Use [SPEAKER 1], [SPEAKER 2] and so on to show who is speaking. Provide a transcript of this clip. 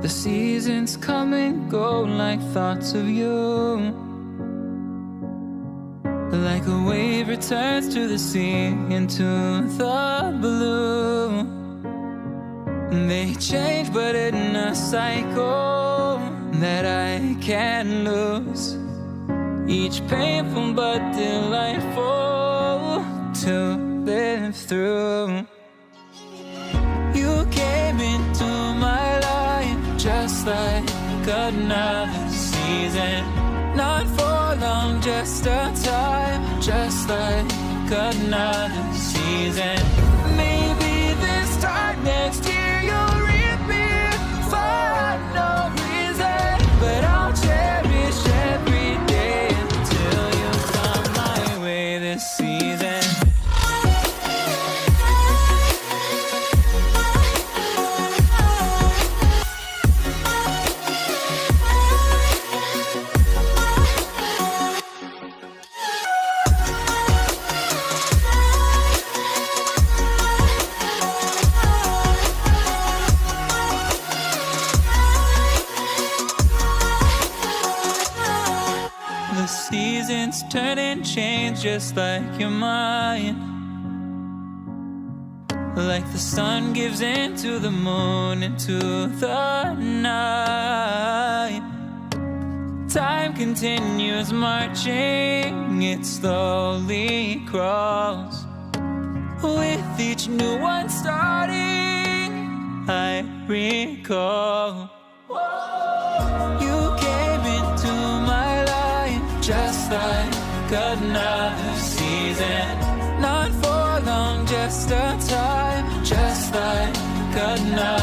[SPEAKER 1] The seasons come and go like thoughts of you. Like a wave returns to the sea into the blue. They change but in a cycle that I can't lose. Each painful but delightful to live through. You came into my life just like another season. Not for long, just a time, just like another season. Maybe this time next year you'll reappear for no reason, but I'll cherish every day until you come my way this season. Seasons turn and change just like your mind. Like the sun gives into the moon, into the night. Time continues marching, it slowly crawls. With each new one starting, I recall. You came into my life just like another season. Not for long, just a time, just like another